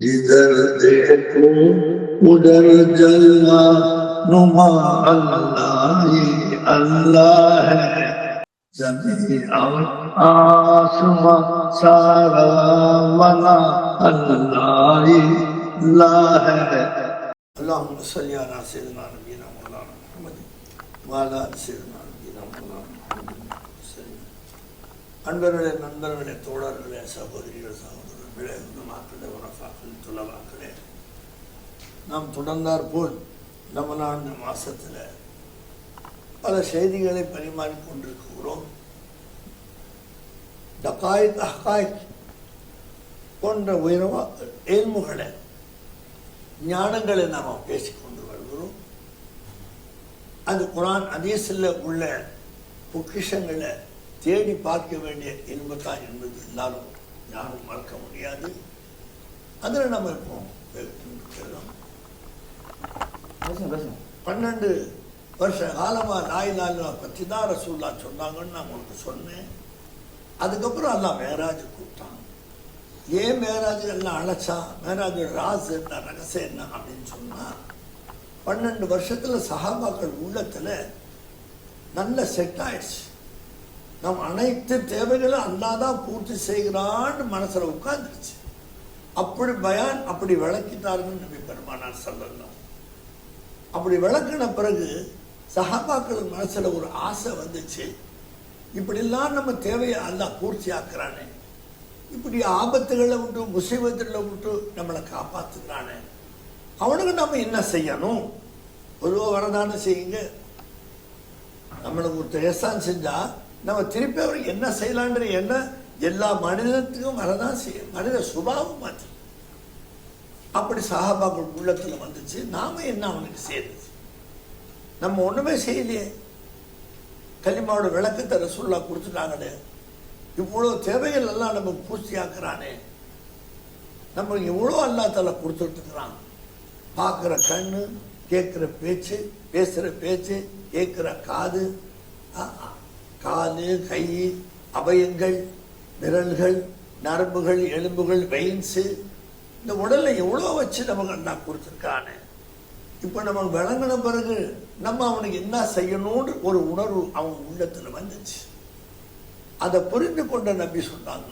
जिधर देखो उधर जलवा नुमा अल्लाह ही अल्लाह है। जमीन और आसमां सारा बना अल्लाह ही अल्लाह है। अल्लाहुम्मा सल्ली अला सय्यिदिना नबीना मौलाना मुहम्मद व अला सय्यिदिना नबीना मौलाना मुहम्मद। அன்பர்களே, நண்பர்களே, தோழர்களே, சகோதரிகள், சகோதரர்களே, மக்களே, உறவாக்களே, துலவாக்களே, நாம் தொடர்ந்தார் போல் ரமலான் மாசத்தில் பல செய்திகளை பரிமாறிக் கொண்டிருக்கிறோம். தகாயித் அஹ்காயித் போன்ற உயர்வா ஏழ்முகளை ஞானங்களை நாம் பேசிக்கொண்டு வருகிறோம். அது குர்ஆன் ஹதீஸில் உள்ள பொக்கிஷங்களை தேடி பார்க்க வேண்டிய இன்பத்தான் என்பது எல்லாரும் யாரும் மறக்க முடியாது. அதில் நம்ம இப்போ 12 வருஷ காலமாக லா பற்றி தான் ரசூல்லா சொன்னாங்கன்னு நான் உங்களுக்கு சொன்னேன். அதுக்கப்புறம் எல்லாம் மேராஜ் கூப்பிட்டான். ஏன் மேராஜ் எல்லாம் அழைச்சா? மேராஜ் ராஸ் என்ன, ரகசியம் என்ன அப்படின்னு சொன்னா, 12 வருஷத்துல சஹாபாக்கள் உள்ளத்துல நல்ல செட் ஆயிடுச்சு. நம் அனைத்து தேவைகளும் அல்லாதான் பூர்த்தி செய்கிறான்னு மனசுல உட்கார்ந்துருச்சு. அப்படி பயான் அப்படி விளக்கிட்டார்கள் நபி பெருமானார் ஸல்லல்லாஹு. அப்படி விளக்கின பிறகு சஹாபாக்கள் மனசுல ஒரு ஆசை வந்துச்சு. இப்படிலாம் நம்ம தேவையை அல்லாஹ் பூர்த்தி ஆக்குறானே, இப்படி ஆபத்துகளை விட்டு முசீபத்துகளை விட்டு நம்மளை காப்பாத்துக்கிறானே, அவனுக்கு நம்ம என்ன செய்யணும்? பொதுவாக வரதானே செய்யுங்க. நம்மளுக்கு ஒருத்தர் எஹ்சான் செஞ்சா நம்ம திருப்பி அவருக்கு என்ன செய்யலான்ற என்ன எல்லா மனிதத்துக்கும் வரதான் செய்யும். மனித சுபாவம் மாற்றி அப்படி சஹாபாக்கள் உள்ளத்துல வந்துச்சு. நாம என்ன அவனுக்கு செய்யறது? நம்ம ஒண்ணுமே செய்யலையே. கலிமாவோட விளக்கத்தை ரசூலுல்லாஹ் கொடுத்துட்டாங்களே, இவ்வளவு தேவைகள் எல்லாம் நமக்கு பூர்த்தி ஆக்குறானே, நம்ம எவ்வளோ அல்லாஹ் தஆலா கொடுத்துட்டு இருக்கிறான். பார்க்குற கண்ணு, கேட்குற பேச்சு, பேசுகிற பேச்சு, கேட்குற காது, காலு, கை, அவயங்கள், விரல்கள், நரம்புகள், எலும்புகள், வெயின்ஸு, இந்த உடல்ல எவ்வளோ வச்சு நமக்கு நான் கொடுத்துருக்கானே. இப்போ நமக்கு விளங்கின பிறகு நம்ம அவனுக்கு என்ன செய்யணும்னு ஒரு உணர்வு அவன் உள்ளத்துல வந்துச்சு. அதை புரிந்து கொண்ட நபி சொன்னாங்க,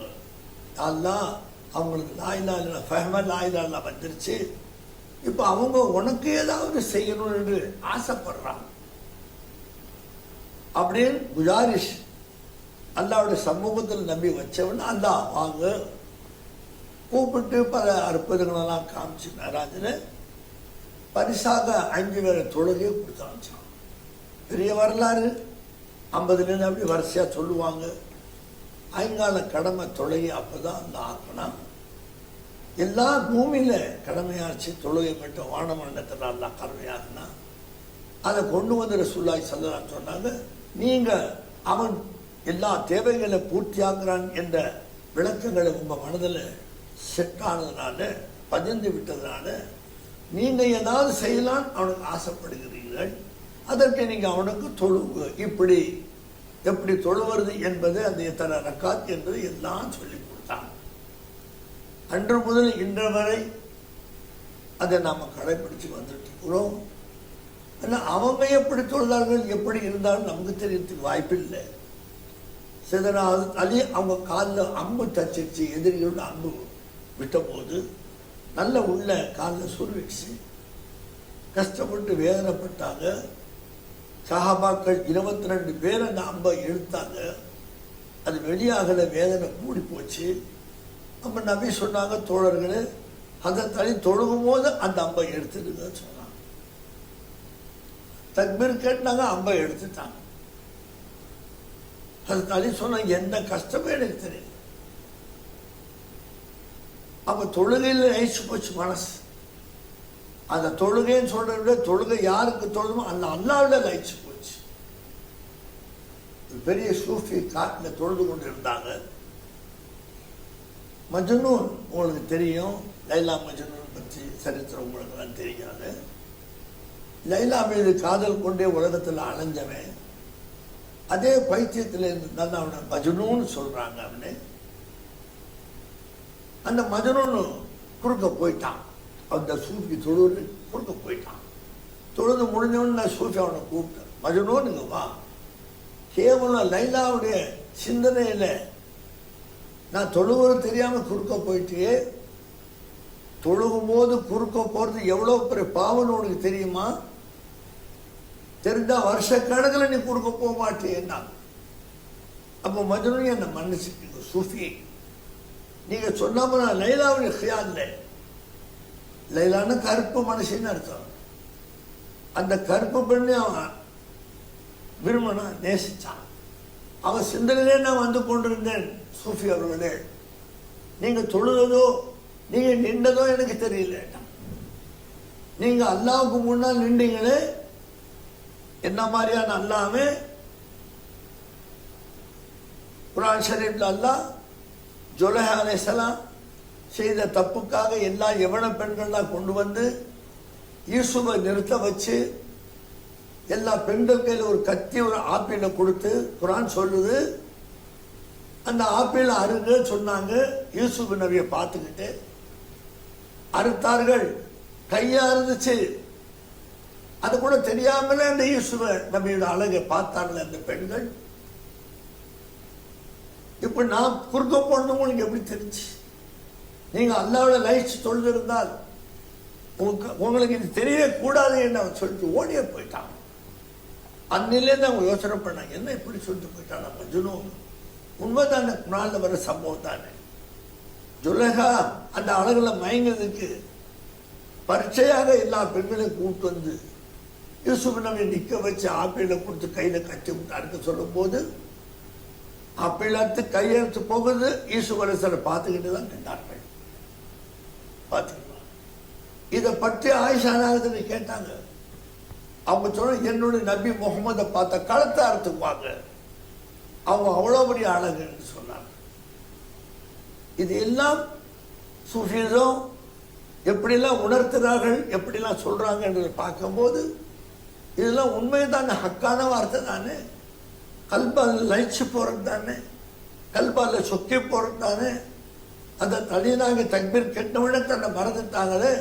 அல்லாஹ் அவங்களுக்கு லா இலாஹா இல்லல்லாஹ் ஃபஹ்ம லா இலாஹா இல்லல்லாஹ் வந்துருச்சு. இப்போ அவங்க உனக்கு ஏதாவது செய்யணும் என்று ஆசைப்படுறாங்க. அப்படின்னு குஜாரிஷ் அல்லாவுடைய சமூகத்தில் நம்பி வச்சவன் அல்லாஹ் வாங்க கூப்பிட்டு பல அற்புதங்களெல்லாம் காமிச்சு மேராஜில் பரிசாக 5 பேரை தொழுகையை கொடுத்தாச்சு. பெரிய வரலாறு. 50 அப்படி வரிசையா சொல்லுவாங்க. ஐங்கால கடமை தொழுகை அப்பதான் அந்த ஆக்கினா. எல்லா பூமியில கடமையாச்சு. தொழுகை மட்டும் வானமண்டலத்தில் எல்லாம் கடமையாக்குனா அதை கொண்டு வந்து ரசூலுல்லாஹி ஸல்லல்லாஹு அலைஹி சொன்னாங்க, நீங்க அவன் எல்லா தேவைகளை பூர்த்தியாக்குறான் என்ற விளக்கங்களை உங்க மனதில் செட் ஆனதுனால, பதிந்து விட்டதுனால, நீங்க ஏதாவது செய்யலாம் அவனுக்கு ஆசைப்படுகிறீர்கள். அதற்கு நீங்க அவனுக்கு தொழுவு, இப்படி எப்படி தொழுவது என்பது, அந்த எத்தனை ரக்காத் என்பது எல்லாம் சொல்லி கொடுத்தாங்க. அன்று முதல் இன்று வரை அதை நாம கடைபிடிச்சு வந்துட்டு இருக்கிறோம். அவங்க எப்படி தொழுதார்கள், எப்படி இருந்தாலும் நமக்கு தெரியறதுக்கு வாய்ப்பு இல்லை. அலி அவங்க காலில் அம்பு தச்சிருச்சு. எதிரிகளோட அம்பு விட்ட போது நல்ல உள்ள காலில் சுருவிடுச்சு. கஷ்டப்பட்டு வேதனைப்பட்டாங்க. சஹாபாக்கள் 22 பேர் அந்த அம்பை இழுத்தாங்க. அது வெளியாகல, வேதனை கூடி போச்சு. நம்ம நபி சொன்னாங்க, தோழர்களே, அந்த தனி தொழுகும் போது அந்த அம்பை எடுத்துடுங்க சொன்னாங்க. தக்பீர் கேட்டாங்க, அம்பை எடுத்துட்டாங்க. அது தனி சொன்ன என்ன கஷ்டமே எனக்கு தெரியல. அப்ப தொழுகையில் ஐச்சு போச்சு மனசு. அந்த தொழுகைன்னு சொல்றத விட தொழுகை யாருக்கு தொழுமோ அந்த அல்லாஹ்விட லயிச்சு போச்சு. பெரிய சூஃபி காட்டில் தொழுது கொண்டு இருந்தாங்க. மஜ்னூன் உங்களுக்கு தெரியும். லைலா மஜ்னூன் பற்றி சரித்திரம் உங்களுக்கு எல்லாம் தெரியாது. லைலா மீது காதல் கொண்டே உலகத்தில் அலைஞ்சவன். அதே பைத்தியத்தில் இருந்தால் அவனை மஜ்னூன்னு சொல்றாங்க. அவனு அந்த மஜ்னூன் குறுக்க போயிட்டான். அந்த சூஃபி தொழுது குறுக்க போயிட்டான். தொழுது முடிஞ்சவொன்னு நான் சூஃபி அவனை கூப்பிட்டேன், மஜ்னூனுங்க வா. கேவலம் லைலாவுடைய சிந்தனையில் நான் தொழுவது தெரியாமல் குறுக்க போயிட்டே. தொழுகும் போது குறுக்க போகிறது எவ்வளோ பெரிய பாவம்னு உனக்கு தெரியுமா? தெரிஞ்சா வருஷ கணக்கில் நீ குறுக்க போக மாட்டேன்னா. அப்போ மஜ்னூன் என்னை மன்னிச்சுட்டீங்க சூஃபி, நீங்கள் சொல்லாமல் நான் லைலாவுடைய ஹியால்ல, லைலான கருப்பு மனுஷன்னு அர்த்தம். அந்த கருப்பு பெண்ணை அவன் விரும்பினா நேசிச்சான். அவன் சிந்தனையிலே நான் வந்து கொண்டிருந்தேன். சூஃபி அவர்களே, நீங்கள் தொழுதோ நீங்கள் நின்றதோ எனக்கு தெரியல. நீங்கள் அல்லாவுக்கு முன்னால் நின்றீங்களே, என்ன மாதிரியான அல்லாமே குர்ஆன் ஷரீஃப்ல அல்லாஹ் ஜுலைஹா அலைஹிஸ்ஸலாம் செய்த தப்புக்காக எல்லா யவன பெண்கள்லாம் கொண்டு வந்து யூசுஃபை நிறுத்த வச்சு எல்லா பெண்கள் கையில் ஒரு கத்தி ஒரு ஆப்பிளை கொடுத்து குர்ஆன் சொல்லுது, அந்த ஆப்பிளை அருங்க சொன்னாங்க. யூசுஃப் நபியை பார்த்துக்கிட்டு அறுத்தார்கள். கையா இருந்துச்சு, அது கூட தெரியாமலே அந்த யூசுஃப நபியோட அழகை பார்த்தார்கள் அந்த பெண்கள். இப்ப நான் குறுக்க போனது உங்களுக்கு எப்படி தெரிஞ்சு? நீங்க அல்லாஹ்வோட லைட்ஸ் தொழுது இருந்தால் உங்களுக்கு இது தெரியவே கூடாது என்ன சொல்லிட்டு ஓடியே போயிட்டான். அன்னிலேருந்து அவங்க யோசனை பண்ணாங்க, என்ன இப்படி சொல்லிட்டு போயிட்டான் மஜ்னூன். உண்மைதானே, நாளில் வர சம்பவம் தானே. ஜுலைஹா அந்த அழகுல மயங்கிறதுக்கு பரீட்சையாக எல்லா பெண்களையும் கூப்பிட்டு வந்து யூசுஃப் நபியை நிற்க வச்சு ஆப்பிளை கொடுத்து கையில கட்டி விட்டு அறுக்க சொல்லும் போது ஆப்பிள் அறுத்து கையெழுத்து போகுது. யூசுஃப் அலைஹிஸ்ஸலாம் பார்த்துக்கிட்டு தான் நின்றார்கள். பார்த்துக்கலாம். இதை பற்றி ஆயிஷா நாயகத்தை கேட்டாங்க. அவங்க சொன்ன, என்னுடைய நபி முகமதை பார்த்த கழுத்தை அறுத்துக்குவாங்க, அவங்க அவ்வளோ பெரிய அழகுன்னு சொன்னாங்க. இது எல்லாம் சூஃபிசம் எப்படிலாம் உணர்த்துறார்கள், எப்படிலாம் சொல்றாங்க என்று பார்க்கும்போது இதெல்லாம் உண்மைதானே, ஹக்கான வார்த்தை தானே. கல்பால் லயிச்சு போறது தானே, கல்பால சொக்கி போறது தானே. அந்த தனியாக தக்பீர் கெட்டவுடனே தன்னை மறந்துட்டாங்களே,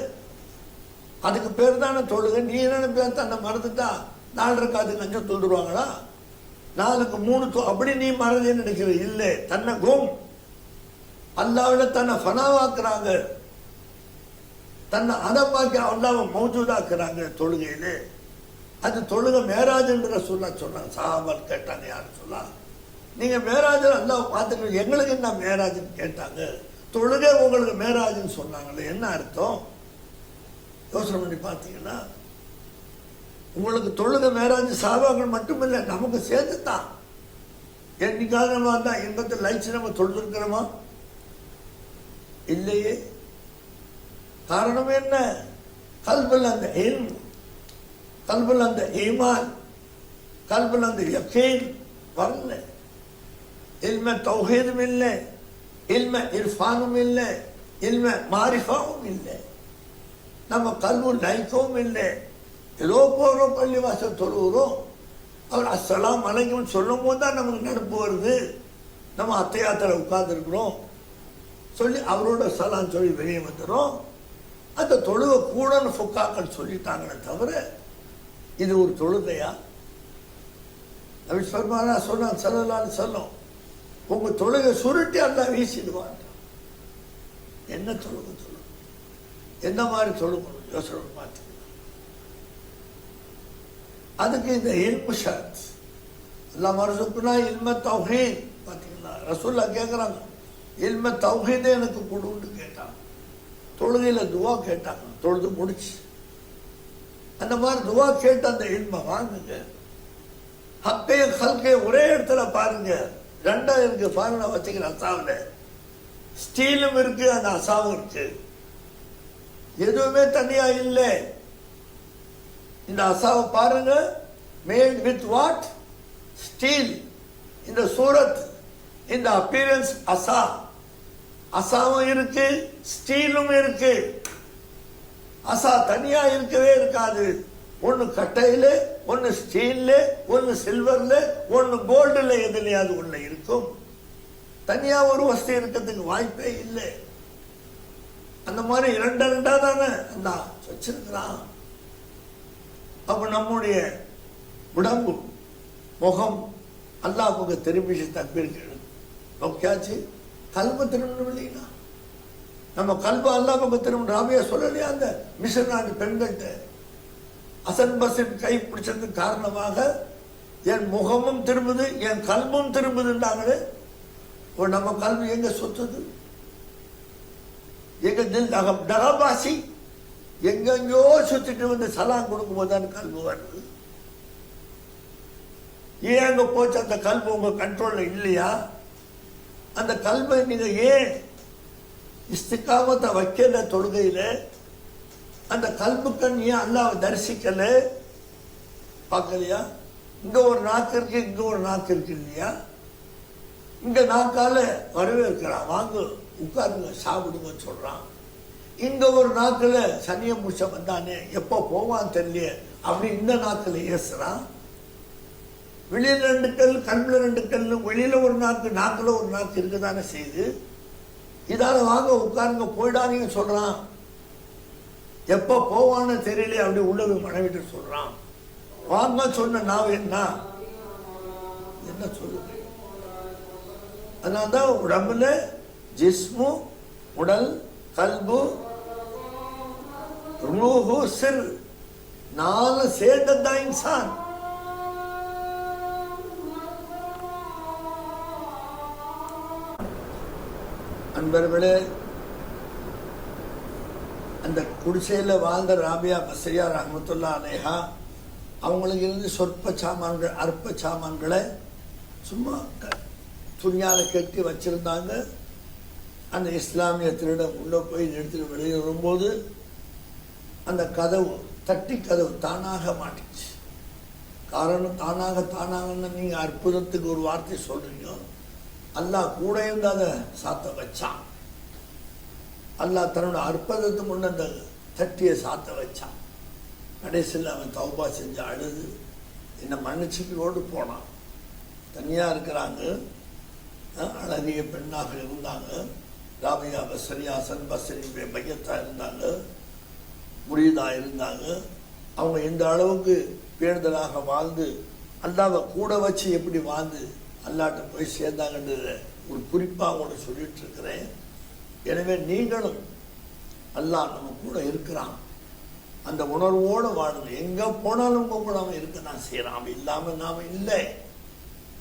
அதுக்கு பேர் தானே தொழுகை. நீ என்ன பேர் தன்னை மறந்துட்டா 4 ரக்காத்துக்கு 5 தொழுடுவாங்களா? 4க்கு 3 அப்படி நீ மறந்தேன்னு நினைக்கிற? இல்லை, தன்னை கோம் அல்லாவிட தன்னை ஃபனாவாக்குறாங்க, தன்னை அதமாக்கி அல்லாவை மௌஜூதாக்குறாங்க தொழுகையிலே. அது தொழுகை மேராஜ்ன்ற சொன்னாங்க. சஹாபால் கேட்டாங்க, யாரு சொல்லா நீங்க மேராஜ் அல்லாவை பார்த்துட்டு எங்களுக்கு என்ன மேராஜ்னு கேட்டாங்க. தொழுகை உங்களுக்கு மேராஜ்னு சொன்னாங்களே, என்ன அர்த்தம்? யோசனை பண்ணி பார்த்தீங்கன்னா உங்களுக்கு தொழுகை மேராஜ் சஹாபாக்கள் மட்டுமில்லை, நமக்கு சேர்த்து தான். என்னைக்காக நம்ம தான் இன்பத்தில் லைச்சு நம்ம தொழுதுருக்கிறோமா? இல்லையே. காரணம் என்ன? கல்பில் அந்த இல்ம், கல்பில் அந்த ஈமான், கல்பில் அந்த யகீன் வரல. இல்ம தௌஹீதும் இல்லை, இல்ம இர்ஃபானும் இல்லை, இல்ம மாரிஃபாவும் இல்லை, நம்ம கல்பு லைக்கவும் இல்லை. ஏதோ போகிறோம், பள்ளிவாசல் தொழுகிறோம், அவர் அஸ்ஸலாம் அலைக்கும் சொல்லும் போது தான் நமக்கு நெருப்பு வருது. நம்ம அத்தையாத்தில் உட்கார்ந்துருக்குறோம் சொல்லி அவரோட சலாம் சொல்லி வெளியே வந்துடும். அந்த தொழுகை கூடன்னு ஃபுக்காக்கள் சொல்லிட்டாங்களே தவிர இது ஒரு தொழுகையா? நபி ஸல்லல்லாஹு ஸல்லல்லாஹு அலைஹி வஸல்லம் உங்க தொழுகை சுருட்டி அல்லாஹ் வீசிடுவான். என்ன தொழுகை தொழுகை? என்ன மாதிரி தொழுகணும்? யோசனை பார்த்துக்கலாம். அதுக்கு இந்த இல்மு ஷர்த். அல்லாஹ் மர்ஸுக்னா இல்ம தௌஹீத். பார்த்தீங்களா, ரசூலுல்லாஹ் கேட்குறாங்க, இல்ம தௌஹீதே எனக்கு கொடுன்னு கேட்டாங்க. தொழுகையில் துவா கேட்டாங்க, தொழுது முடிச்சு. அந்த மாதிரி துவா கேட்டு அந்த இல்ம வாங்குங்க. ஹக்கே ஹல்கே ஒரே இடத்துல பாருங்க. 2 இருக்கு பாருங்க, வச்சுக்கிற அசாவில் ஸ்டீலும் இருக்கு, அந்த அசாவும் இருக்கு. எதுவுமே தனியா இல்லை. இந்த அசாவை பாருங்க, மேட் வித் வாட்? ஸ்டீல். இந்த சூரத், இந்த அப்பியரன்ஸ் அசா, அசாவும் இருக்கு, ஸ்டீலும் இருக்கு. அசா தனியா இருக்கவே இருக்காது. ஒன்னு கட்டையில, ஒன்னு ஸ்டீல்ல, ஒன்னு சில்வர்ல, ஒன்னு கோல்டுல, எதுலையாவது ஒண்ணு இருக்கும். தனியா ஒரு வஸ்து இருக்கிறதுக்கு வாய்ப்பே இல்லை. அந்த மாதிரி இரண்டா தானே அல்லா வச்சிருக்கிறான். அப்ப நம்முடைய உடம்பு முகம் அல்லாஹ்வுக்கு திரும்பிச்சு தக்பீர் நோக்கியாச்சு, கல்பு திரும்பணும் இல்லைங்களா? நம்ம கல்பு அல்லாஹ் பக்கம் திரும்ப. ராபியா சொல்லலையா அந்த மிஸ்ர் நாட்டு பெண்கள்கிட்ட, ஹசன் பஸ்ரின் கை பிடிச்சதுக்கு காரணமாக என் முகமும் திரும்புது என் கல்பும் திரும்புதுன்றாங்களே. இப்போ நம்ம கல்வி எங்க சுத்துது? எங்க தில் டகாபாசி எங்கெங்கோ சுத்திட்டு வந்து சலாம் கொடுக்கும் போது அந்த கல்வி வருது. ஏன் அங்க போச்சு அந்த கல்வி உங்க கண்ட்ரோல்ல இல்லையா? அந்த கல்வை நீங்க ஏன் இஸ்திகாமத்தை வைக்கல தொழுகையில? அந்த கல்புக்கண் ஏன் அல்லாஹ்வை தரிசிக்கல? பார்க்கலையா? இங்க ஒரு நாக்கு இருக்கு, இங்க ஒரு நாக்கு இருக்கு இல்லையா? இங்க நாக்கால வரவேற்கிறான், வாங்க உட்காருங்க சாப்பிடுங்கன்னு சொல்றான். இங்க ஒரு நாக்குல சனிய முடிச்ச வந்தானே எப்போ போவான்னு தெரியல அப்படி இந்த நாக்குல ஏசுறான். வெளியில 2 கல், கண்ணுல 2 கல், வெளியில ஒரு நாக்கு, நாக்குல ஒரு நாக்கு இருக்குதானே செய்து. இதால வாங்க உட்காருங்க போயிடாதீங்க சொல்றான். எப்ப போவான்னு தெரியல அப்படி உள்ளது மனைவிட்டு சொல்றான். வாங்க சொன்ன நான் என்ன சொல்லுங்க? அதனால்தான் உடம்புல ஜிஸ்மு, உடல், கல்பு, ரூஹு, சிர் 4 சேர்ந்ததுதான் இன்சான். அன்பர்களே, அந்த குடிசையில் வாழ்ந்த ராபியா பஸ்ரியா ரஹ்மத்துல்லாஹி அலைஹா அவங்களுக்கு இருந்து சொற்ப சாமான்கள், அற்ப சாமான்களை சும்மா துணியால கட்டி வச்சிருந்தாங்க. அந்த இஸ்லாமிய திருடம் உள்ள போய் எடுத்துட்டு வெளியே வரும்போது அந்த கதவு தட்டி கதவு தானாக மாட்டிச்சு. காரணம் தானாகன்னு நீங்க அற்புதத்துக்கு ஒரு வார்த்தை சொல்றீங்க. அல்லாஹ் கூட இருந்து அதை சாத்த வச்சான். அல்லாஹ் தன்னோட அற்புதத்தை முன்ன அந்த தட்டியை சாத்த வச்சான். கடைசியில் அவன் தௌபா செஞ்சு அழுது என்னை மன்னிச்சுக்கோடு போனான். தனியா இருக்கிறாங்க, அழகிய பெண்ணாக இருந்தாங்க. ராபியா பஸ்ரியா, ஹசன் பஸ்ரி பையத்தா இருந்தாங்க, முரீதா இருந்தாங்க. அவங்க இந்த அளவுக்கு பேணுதலாக வாழ்ந்து அல்லாஹ்வை கூட வச்சு எப்படி வாழ்ந்து அல்லாட்ட போய் சேர்ந்தாங்கன்றது ஒரு குறிப்பாக ஒன்று சொல்லிட்டு இருக்கிறேன். எனவே நீங்களும் அல்லாஹ் நம்ம கூட இருக்கிறான் அந்த உணர்வோடு வாழுங்க. எங்க போனாலும் உங்க கூட அவன் இருக்க நான் செய்யறான். அவன் இல்லாம நாம இல்லை.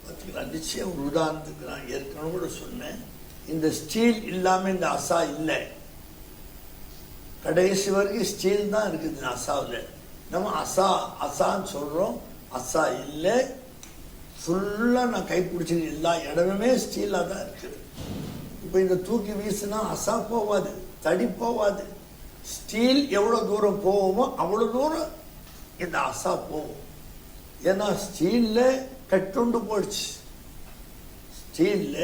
பார்த்தீங்களா? நிச்சயம் ஒரு உதாரணத்துக்கு நான் ஏற்கனவே கூட சொன்னேன். இந்த ஸ்டீல் இல்லாம இந்த அசா இல்லை. கடைசி வரைக்கும் ஸ்டீல் தான் இருக்குது இந்த அசாவில். நம்ம அசான்னு சொல்றோம், அசா இல்லை. ஃபுல்லா நான் கைப்பிடிச்சி எல்லா இடமுமே ஸ்டீலா தான் இருக்குது. இப்போ இந்த தூக்கி வீசினா அசா போவாது, தடி போவாது. ஸ்டீல் எவ்வளவு தூரம் போவோமோ அவ்வளவு தூரம் இந்த அசா போகும். ஏன்னா ஸ்டீல்ல கட்டுண்டு போச்சு. ஸ்டீல்ல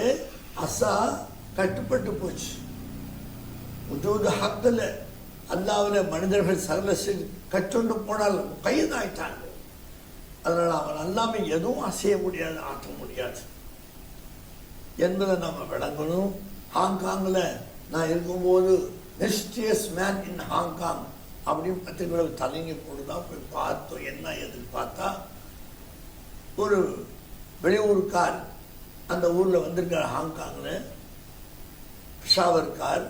அசா கட்டுப்பட்டு போச்சு. உஜூது ஹக்கில் அல்லாஹ்வில் மனிதர்கள் சகல கட்டுண்டு போனால் கைதாயிட்டாங்க. அதனால அவன் எல்லாமே எதுவும் அசைய முடியாது, ஆற்ற முடியாது என்பதை நம்ம விளங்கணும். ஹாங்காங்கில் நான் இருக்கும்போது மிஸ்டியஸ் மேன் இன் ஹாங்காங் அப்படின்னு பத்திரிகைகள் தலைங்க போட்டுதான் போய் பார்த்தோம். என்ன எதிர்பார்த்தா ஒரு வெளியூர்கார் அந்த ஊரில் வந்திருக்கார். ஹாங்காங்கில் பிஷாவர்கார்.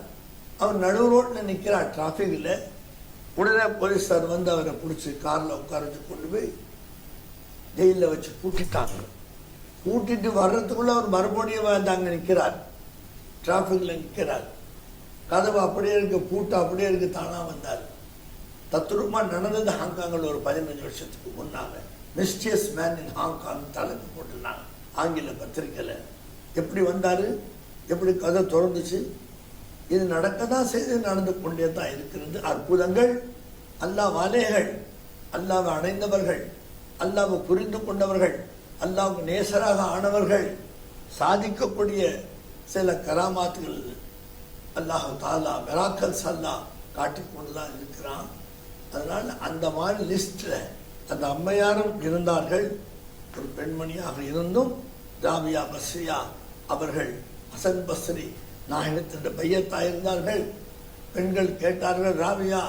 அவர் நடு ரோட்டில் நிற்கிறார் டிராஃபிக்கில். உடனே போலீஸார் வந்து அவரை பிடிச்சி காரில் உட்கார வச்சு கொண்டு போய் ஜெயிலில் வச்சு கூட்டிட்டாங்க. கூட்டிட்டு வர்றதுக்குள்ள அவர் மறுபடியும் வந்து அங்கே நிற்கிறார், டிராஃபிக்கில் நிற்கிறார். கதவு அப்படியே இருக்கு, பூட்டு அப்படியே இருக்கு. தானா வந்தார். தத்துரூபமா நடந்தது ஹாங்காங்கில் ஒரு 15 வருஷத்துக்கு முன்னாங்க. மிஸ்டியஸ் மேன் இன் ஹாங்காங் தலைப்பு போட்டுருந்தாங்க ஆங்கில பத்திரிகையில். எப்படி வந்தாரு, எப்படி கதை திறந்துச்சு. இது நடக்க தான் செய்து நடந்து கொண்டே தான் இருக்கிறது. அற்புதங்கள், அல்லாஹ் வாலேகள், அல்லாஹ்வை அடைந்தவர்கள், அல்லாஹ்வை புரிந்து கொண்டவர்கள், அல்லாஹ்வுக்கு நேசராக ஆனவர்கள் சாதிக்கக்கூடிய சில கராமாத்துகள் அல்லாஹ் தாலா மிராக்கல்ஸ் அல்லாஹ் காட்டிக்கொண்டு தான் இருக்கிறான். அதனால் அந்த மாதிரி லிஸ்ட்ல அந்த அம்மையாரும் இருந்தார்கள். ஒரு பெண்மணியாக இருந்தும் ராபியா பஸ்ரியா அவர்கள் ஹசன் பஸ்ரி நாயகத்தின் பையத்தா இருந்தார்கள். பெண்கள் கேட்டார்கள், ராவியா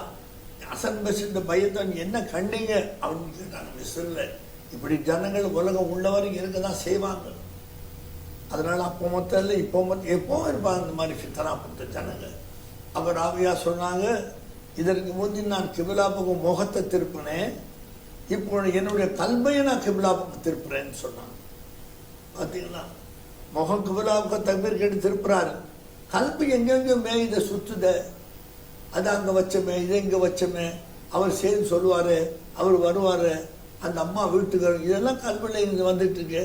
ஹசன் பஸ்ரீ பையத்தை என்ன கண்டீங்க அப்படின்னு கேட்டாங்க. மிஸ்ரில் இப்படி ஜனங்கள் உலகம் உள்ளவரைக்கும் இருக்க தான் செய்வாங்க. அதனால அப்போ மொத்தம் இல்லை, எப்போ இருப்பாங்க இந்த மாதிரி ஃபித்னா பட்ட ஜனங்கள். அப்போ ராவியா சொன்னாங்க, இதற்கு முந்தி நான் கிபிலா பக்கம் முகத்தை திருப்பினேன், இப்போ என்னுடைய கல்பையை நான் கிபிலா பக்கம் திருப்புறேன்னு சொன்னாங்க. பார்த்தீங்களா, முகம் கிபிலா பக்கம் தக்பீர் கேட்டு திருப்புறாரு, கல்பு எங்கெங்கோ இதை சுத்துத, அது அங்கே வச்சமே, இதை இங்கே வச்சமே, அவர் செய்து சொல்லுவார், அவர் வருவார், அந்த அம்மா வீட்டுக்கு, இதெல்லாம் கல்வியில் இங்கே வந்துட்டு இருக்கு.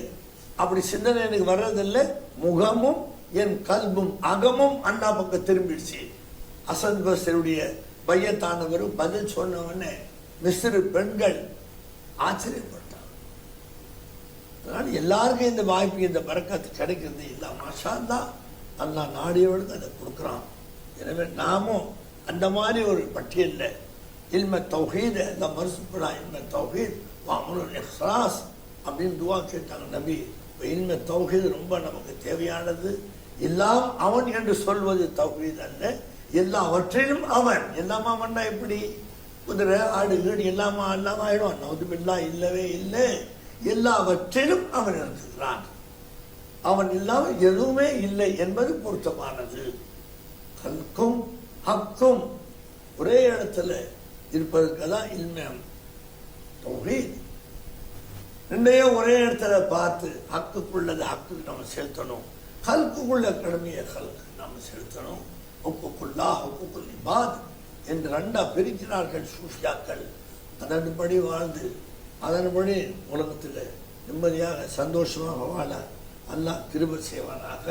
அப்படி சிந்தனை எனக்கு வர்றதில்லை, முகமும் என் கல்பும் அகமும் அண்ணா பக்கம் திரும்பிடுச்சு. ஹசன் பஸ்ரியுடைய பையத்தானவர் பதில் சொன்னவொடனே மிஸ்ரு பெண்கள் ஆச்சரியப்பட்டாங்க. அதனால எல்லாருக்கும் இந்த வாய்ப்பு, இந்த பரக்கத்து கிடைக்கிறது இல்லை. மாஷா அல்லாஹ், அல்லாஹ் நாடியோடு அதை கொடுக்குறான். எனவே நாமும் அந்த மாதிரி ஒரு பட்டியலில் இல்ம தௌஹீத், அந்த மறுசுப்படா இல்ம தௌஹீத் வாமுல் இஹ்லாஸ் அப்படின்னு துவா கேட்டாங்க நபி. இல்ம தௌஹீத் ரொம்ப நமக்கு தேவையானது. எல்லாம் அவன் என்று சொல்வது தௌஹீத் அல்ல, எல்லாவற்றிலும் அவன். எல்லாமா அவன்னா எப்படி, குதிரை ஆடு வீடு எல்லாமா எல்லாம் ஆயிடும், நவுதுபில்லா இல்லவே இல்லை. எல்லாவற்றிலும் அவன் இருக்கிறான், அவன் இல்லாமல் எதுவுமே இல்லை என்பது பொருத்தமானது. கல்கும் ஹக்கும் ஒரே இடத்துல இருப்பதற்கு தான் இல்மம் தௌஹீத். ரெண்டையும் ஒரே இடத்துல பார்த்து ஹக்குக்குள்ளது ஹக்குக்கு நம்ம செலுத்தணும், ஹல்குக்குள்ள கடமையை ஹல்கு நம்ம செலுத்தணும். ஹுக்குக்குல்லா ஹுக்குக்குல் இபாத் என்று ரெண்டா பிரிக்கிறார்கள் சூஃபியாக்கள். அதன்படி வாழ்ந்து அதன்படி உலகத்தில் நிம்மதியாக சந்தோஷமாக வாழ அல்லாஹ் கிருபை செய்வானாக.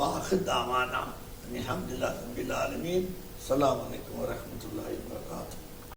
வாஹு தாவானா அல்ஹம்துலில்லாஹி ரப்பில் ஆலமீன். அஸ்ஸலாமு அலைக்கும் வரஹ்மத்துல்லாஹி வபரகாத்துஹு.